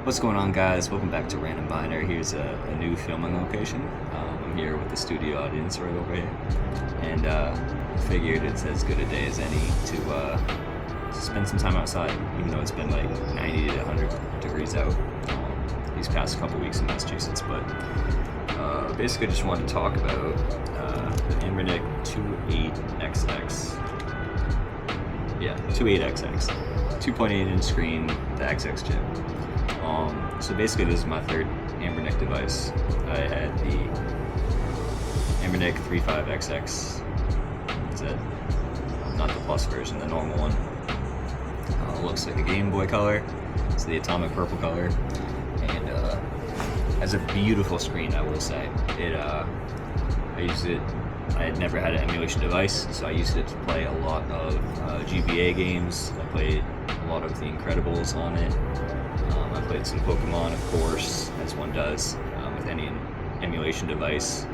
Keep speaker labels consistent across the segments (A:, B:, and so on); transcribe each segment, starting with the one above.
A: What's going on, guys? Welcome back to Random Miner. Here's a new filming location. I'm here with the studio audience right over here, and figured it's as good a day as any to spend some time outside, even though it's been like 90 to 100 degrees out these past couple weeks in Massachusetts. But basically, just wanted to talk about the Anbernic 28XX. Yeah, 28XX, 2.8-inch screen, the XX chip. So basically, this is my third Anbernic device. I had the Anbernic 35XX. That's it. Not the plus version, the normal one. Looks like a Game Boy color. It's the atomic purple color, and has a beautiful screen. I will say it. I used it. I had never had an emulation device, so I used it to play a lot of GBA games. I played a lot of The Incredibles on it. I played some Pokemon, of course, as one does with any emulation device.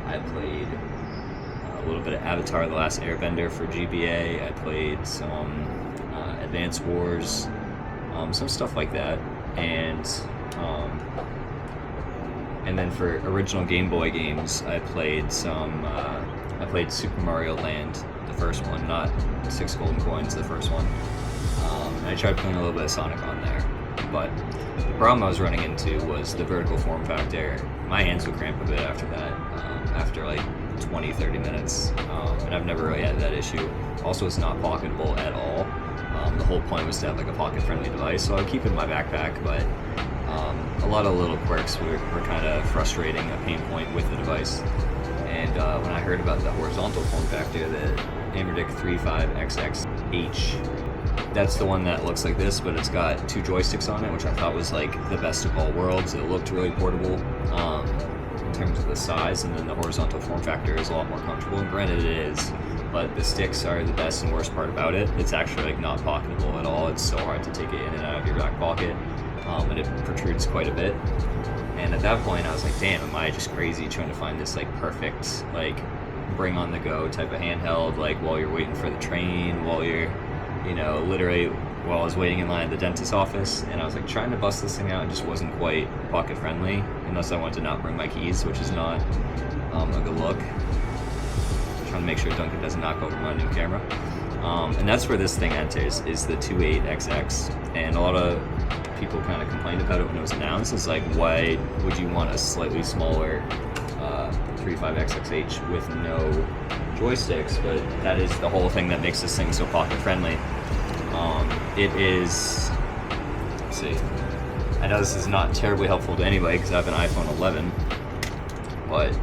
A: I played a little bit of Avatar: The Last Airbender for GBA. I played some Advance Wars, some stuff like that, and then for original Game Boy games, I played some. I played Super Mario Land, the first one, not 6 Golden Coins, the first one. And I tried playing a little bit of Sonic on there. But the problem I was running into was the vertical form factor. My hands would cramp a bit after that, after like 20-30 minutes, and I've never really had that issue. Also, it's not pocketable at all. The whole point was to have like a pocket-friendly device, so I would keep it in my backpack, but a lot of little quirks were kind of frustrating, a pain point with the device. And when I heard about the horizontal form factor, the Anbernic 35XXH, that's the one that looks like this, but it's got 2 joysticks on it, which I thought was like the best of all worlds. It looked really portable in terms of the size, and then the horizontal form factor is a lot more comfortable. And granted, it is, but the sticks are the best and worst part about it. It's actually like not pocketable at all. It's so hard to take it in and out of your back pocket, and it protrudes quite a bit. And at that point, I was like, damn, am I just crazy trying to find this like perfect, like bring on the go type of handheld, like while you're waiting for the train, while you're, literally while I was waiting in line at the dentist's office. And I was like trying to bust this thing out, and just wasn't quite pocket friendly, unless I wanted to not bring my keys, which is not a good look. Trying to make sure Duncan doesn't knock over my new camera. And that's where this thing enters, is the 28XX. And a lot of people kind of complained about it when it was announced. It's like, why would you want a slightly smaller 35XXH with no joysticks? But that is the whole thing that makes this thing so pocket friendly. It is, let's see, I know this is not terribly helpful to anybody because I have an iPhone 11, but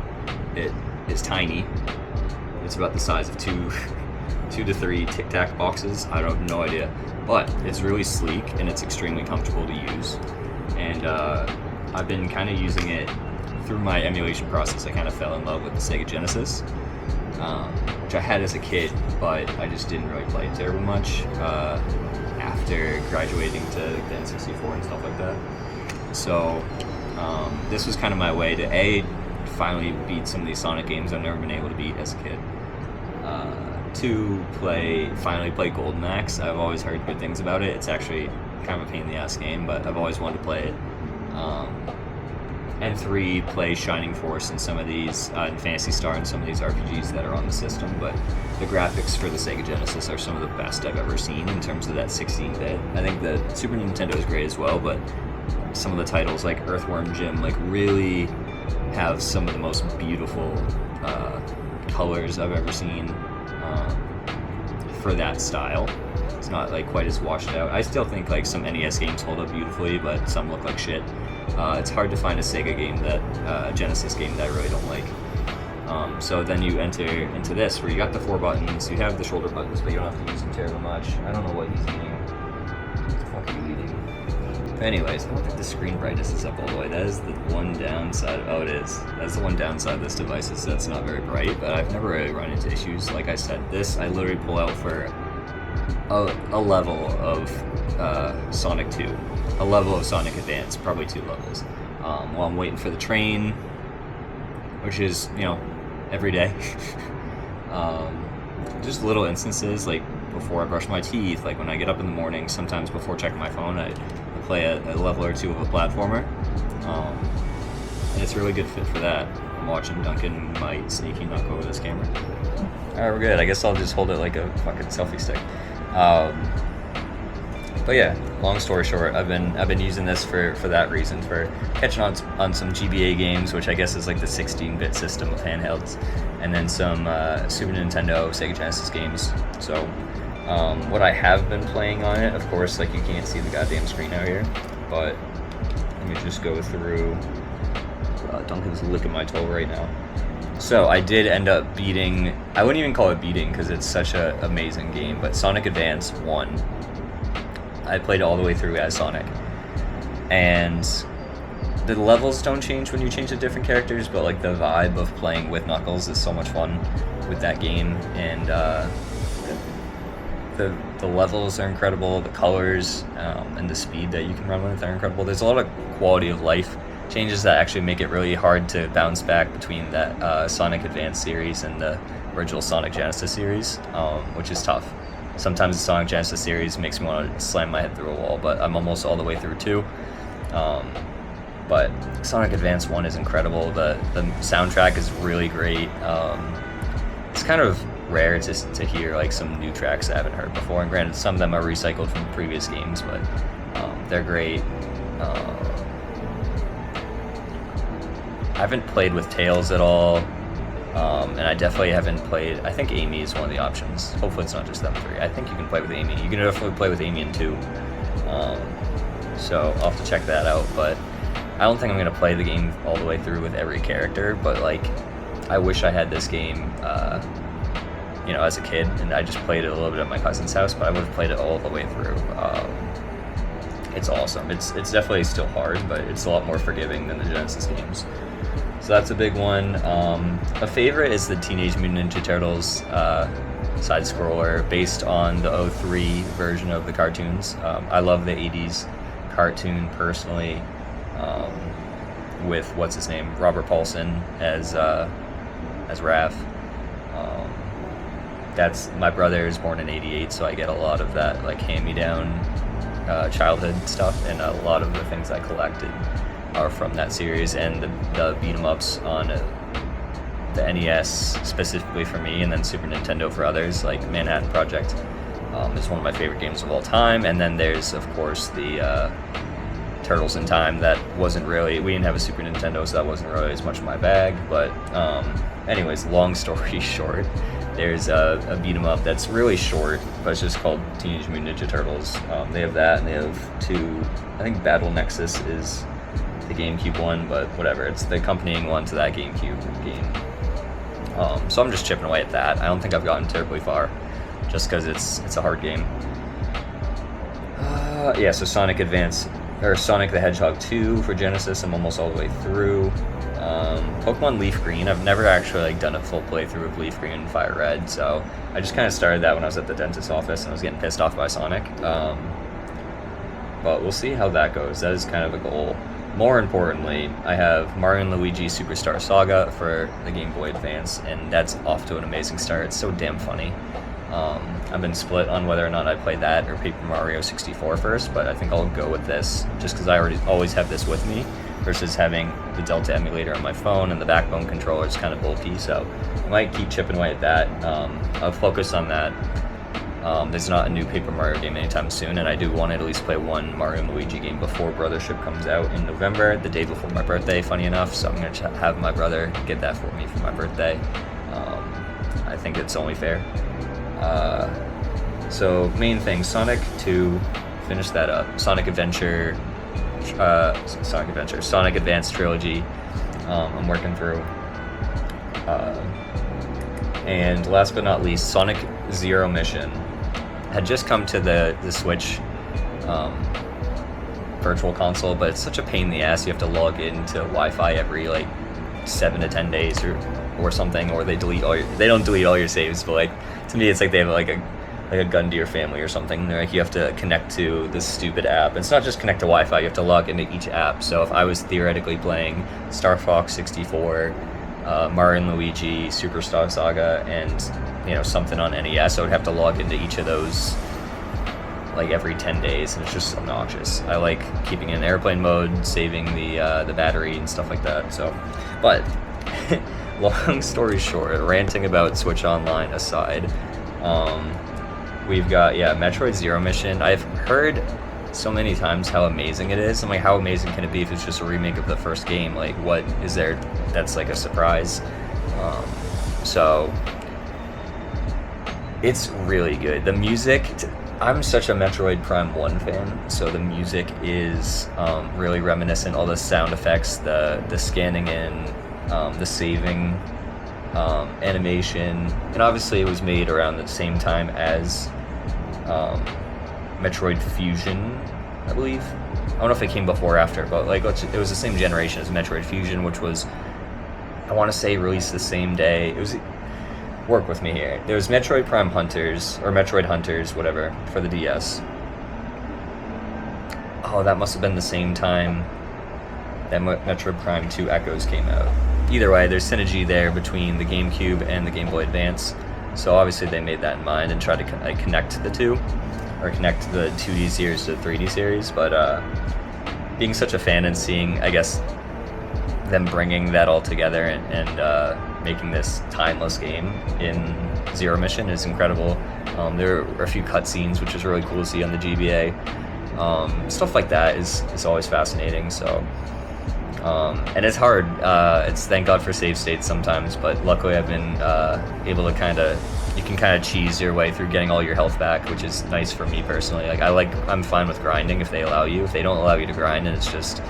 A: it is tiny. It's about the size of two to 3 Tic Tac boxes. I have no idea, but it's really sleek and it's extremely comfortable to use. And I've been kind of using it through my emulation process. I kind of fell in love with the Sega Genesis, which I had as a kid, but I just didn't really play it terribly much after graduating to the N64 and stuff like that. So this was kind of my way to finally beat some of these Sonic games I've never been able to beat as a kid. To finally play Golden Axe. I've always heard good things about it. It's actually kind of a pain in the ass game, but I've always wanted to play it. And 3, play Shining Force and some of these, and Phantasy Star and some of these RPGs that are on the system. But the graphics for the Sega Genesis are some of the best I've ever seen in terms of that 16-bit. I think the Super Nintendo is great as well, but some of the titles like Earthworm Jim like really have some of the most beautiful colors I've ever seen for that style. It's not like quite as washed out. I still think like some NES games hold up beautifully, but some look like shit. It's hard to find a Sega game a Genesis game that I really don't like. So then you enter into this, where you got the 4 buttons, you have the shoulder buttons, but you don't have to use them terribly much. I don't know what he's eating. What the fuck are you eating? But anyways, I don't think the screen brightness is up all the way. That is the one downside. Oh, it is. That's the one downside of this device, is that's not very bright, but I've never really run into issues. Like I said, this I literally pull out for a level of Sonic 2. A level of Sonic Advance, probably 2 levels. While I'm waiting for the train, which is, every day. Just little instances, like before I brush my teeth, like when I get up in the morning, sometimes before checking my phone, I play a level or two of a platformer. And it's a really good fit for that. I'm watching Duncan might sneaky knock over this camera. Alright, we're good. I guess I'll just hold it like a fucking selfie stick. But yeah, long story short, I've been using this for that reason, for catching on some GBA games, which I guess is like the 16-bit system of handhelds, and then some Super Nintendo, Sega Genesis games. So what I have been playing on it, of course, like you can't see the goddamn screen out here, but let me just go through. Duncan's licking my toe right now. So I did end up beating, I wouldn't even call it beating because it's such an amazing game, but Sonic Advance 1. I played it all the way through as Sonic. And the levels don't change when you change to different characters, but like the vibe of playing with Knuckles is so much fun with that game. And the levels are incredible, the colors and the speed that you can run with are incredible. There's a lot of quality of life changes that actually make it really hard to bounce back between that Sonic Advance series and the original Sonic Genesis series, which is tough. Sometimes the Sonic Genesis series makes me want to slam my head through a wall, but I'm almost all the way through 2. But Sonic Advance 1 is incredible. The soundtrack is really great. It's kind of rare to hear like some new tracks I haven't heard before, and granted some of them are recycled from previous games, but they're great. I haven't played with Tails at all, and I definitely haven't played, I think Amy is one of the options. Hopefully it's not just them 3. I think you can play with Amy. You can definitely play with Amy in 2. So I'll have to check that out, but I don't think I'm going to play the game all the way through with every character, but like, I wish I had this game, as a kid, and I just played it a little bit at my cousin's house, but I would have played it all the way through. It's awesome. It's definitely still hard, but it's a lot more forgiving than the Genesis games. So that's a big one. A favorite is the Teenage Mutant Ninja Turtles side-scroller based on the 03 version of the cartoons. I love the 80s cartoon personally, with what's his name, Robert Paulson as Raph. That's my brother is born in '88, so I get a lot of that like hand-me-down childhood stuff, and a lot of the things I collected are from that series, and the beat 'em ups on the NES specifically for me, and then Super Nintendo for others, like Manhattan Project is one of my favorite games of all time. And then there's of course the Turtles in Time. That wasn't really, we didn't have a Super Nintendo, so that wasn't really as much my bag, but anyways, long story short, there's a beat 'em up that's really short, but it's just called Teenage Mutant Ninja Turtles. They have that, and they have 2, I think Battle Nexus is the GameCube one, but whatever, it's the accompanying one to that GameCube game. So I'm just chipping away at that. I don't think I've gotten terribly far, just because it's a hard game. Yeah, so Sonic the Hedgehog 2 for Genesis, I'm almost all the way through. Pokemon Leaf Green, I've never actually done a full playthrough of Leaf Green and Fire Red, so I just kind of started that when I was at the dentist's office and I was getting pissed off by Sonic. But we'll see how that goes. That is kind of a goal. More importantly, I have Mario & Luigi Superstar Saga for the Game Boy Advance, and that's off to an amazing start. It's so damn funny. I've been split on whether or not I play that or Paper Mario 64 first, but I think I'll go with this, just because I always have this with me, versus having the Delta emulator on my phone, and the Backbone controller is kind of bulky, so I might keep chipping away at that. I'll focus on that. There's not a new Paper Mario game anytime soon, and I do want to at least play one Mario & Luigi game before Brothership comes out in November, the day before my birthday, funny enough, so I'm going to have my brother get that for me for my birthday. I think it's only fair. So main thing, Sonic 2, finish that up. Sonic Advance Trilogy, I'm working through. And last but not least, Sonic Zero Mission had just come to the Switch virtual console, but it's such a pain in the ass. You have to log into Wi-Fi every 7 to 10 days or something, or they don't delete all your saves, but to me it's like they have a gun to your family or something. They're you have to connect to this stupid app. It's not just connect to Wi-Fi, you have to log into each app. So if I was theoretically playing Star Fox 64 Mario and Luigi, Superstar Saga, and you know, something on NES. I would have to log into each of those like every 10 days, and it's just obnoxious. I like keeping in airplane mode, saving the battery and stuff like that. So, but long story short, ranting about Switch Online aside, we've got Metroid Zero Mission. I've heard so many times how amazing it is. I'm like, how amazing can it be if it's just a remake of the first game? Like, what is there that's like a surprise? So it's really good. The music, I'm such a Metroid Prime 1 fan, so the music is really reminiscent. All the sound effects, the scanning in, the saving, animation, and obviously it was made around the same time as Metroid Fusion, I believe. I don't know if it came before or after, but like it was the same generation as Metroid Fusion, which was, I want to say, released the same day. It was, work with me here. There was Metroid Prime Hunters, or Metroid Hunters, whatever, for the DS. Oh, that must have been the same time that Metroid Prime 2 Echoes came out. Either way, there's synergy there between the GameCube and the Game Boy Advance. So obviously they made that in mind and tried to connect the two, or connect the 2D series to the 3D series. But being such a fan and seeing, I guess, them bringing that all together and making this timeless game in Zero Mission is incredible. There are a few cutscenes, which is really cool to see on the GBA. Stuff like that is always fascinating. So, and it's hard. It's thank God for save states sometimes, but luckily I've been able to you can kind of cheese your way through getting all your health back, which is nice for me personally. Like I'm fine with grinding if they allow you. If they don't allow you to grind, and it's just,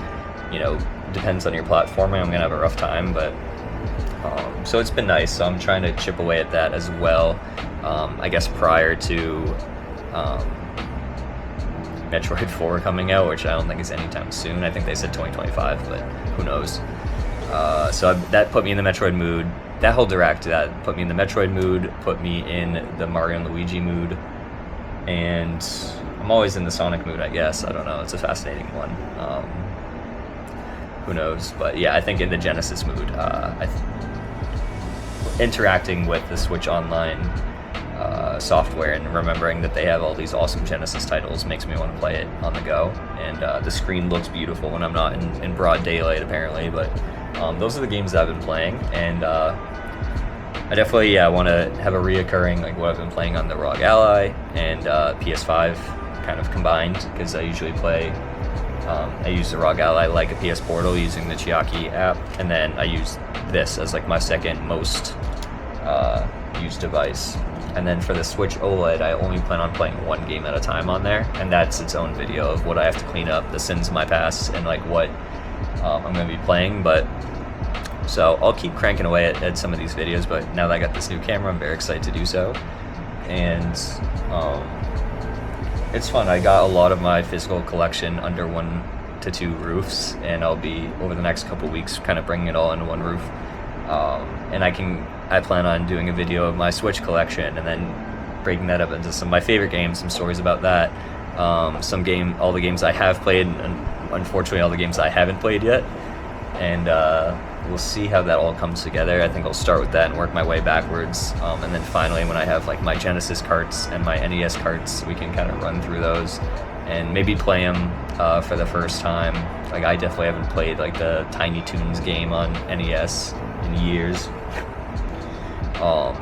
A: you know, depends on your platforming, I'm gonna have a rough time. But so it's been nice. So I'm trying to chip away at that as well. I guess prior to Metroid 4 coming out, which I don't think is anytime soon. I think they said 2025, but who knows. So that put me in the Metroid mood. That whole direct, that put me in the Metroid mood, put me in the Mario and Luigi mood, and I'm always in the Sonic mood, I guess. I don't know. It's a fascinating one. Who knows? But yeah, I think in the Genesis mood, interacting with the Switch Online software and remembering that they have all these awesome Genesis titles makes me want to play it on the go. And the screen looks beautiful when I'm not in broad daylight, apparently. But those are the games that I've been playing, and I definitely want to have a reoccurring, like what I've been playing on the ROG Ally and PS5 kind of combined, because I usually play. I use the ROG Ally like a PS Portal using the Chiaki app, and then I use this as like my second most used device. And then for the Switch OLED, I only plan on playing one game at a time on there, and that's its own video of what I have to clean up, the sins of my past, and like what I'm going to be playing. But so I'll keep cranking away at some of these videos, but now that I got this new camera, I'm very excited to do so. And it's fun. I got a lot of my physical collection under 1 to 2 roofs, and I'll be, over the next couple weeks, kind of bringing it all into one roof. And I plan on doing a video of my Switch collection, and then breaking that up into some of my favorite games, some stories about that, all the games I have played, and unfortunately all the games I haven't played yet. And we'll see how that all comes together. I think I'll start with that and work my way backwards, and then finally when I have like my Genesis carts and my NES carts, we can kind of run through those and maybe play them for the first time. Like, I definitely haven't played like the Tiny Toons game on NES in years,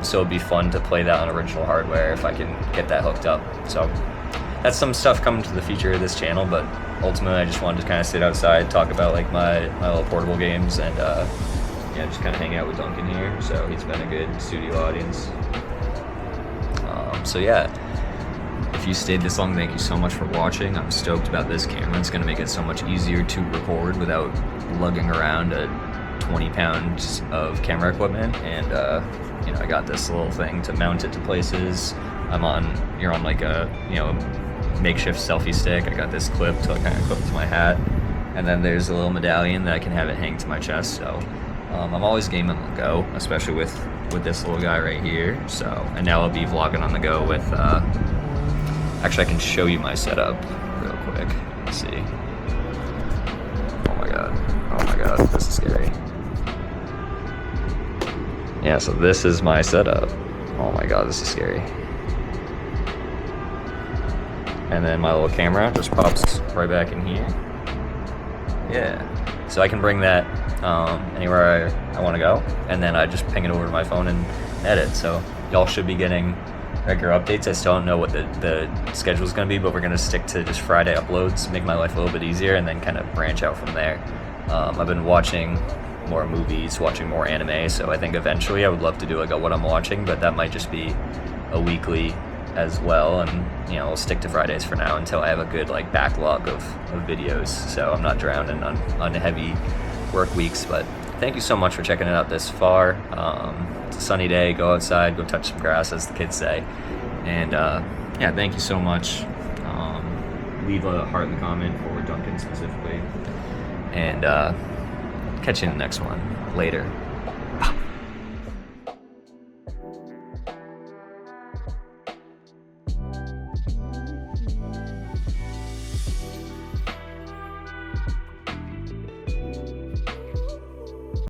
A: so it'd be fun to play that on original hardware if I can get that hooked up. So that's some stuff coming to the future of this channel, but ultimately I just wanted to kind of sit outside, talk about like my little portable games, and just kind of hang out with Duncan here. So he's been a good studio audience. So yeah, if you stayed this long, thank you so much for watching. I'm stoked about this camera. It's going to make it so much easier to record without lugging around 20 pounds of camera equipment. And I got this little thing to mount it to places. You're on like a makeshift selfie stick. I got this clip to kind of clip to my hat, and then there's a little medallion that I can have it hang to my chest. So I'm always gaming on the go, especially with this little guy right here. So, and now I'll be vlogging on the go with actually I can show you my setup real quick. Let's see. Oh my god, this is scary. Yeah, so this is my setup. Oh my god, this is scary. And then my little camera just pops right back in here. Yeah, so I can bring that anywhere I want to go, and then I just ping it over to my phone and edit. So y'all should be getting regular updates. I still don't know what the schedule is going to be, but we're going to stick to just Friday uploads, make my life a little bit easier, and then kind of branch out from there. I've been watching more movies, watching more anime, so I think eventually I would love to do like a what I'm watching, but that might just be a weekly as well, and you know, I'll stick to Fridays for now until I have a good like backlog of videos, so I'm not drowning on heavy work weeks. But thank you so much for checking it out this far. It's a sunny day, go outside, go touch some grass, as the kids say. And yeah, thank you so much. Leave a heart in the comment for Duncan specifically, and catch you in the next one. Later.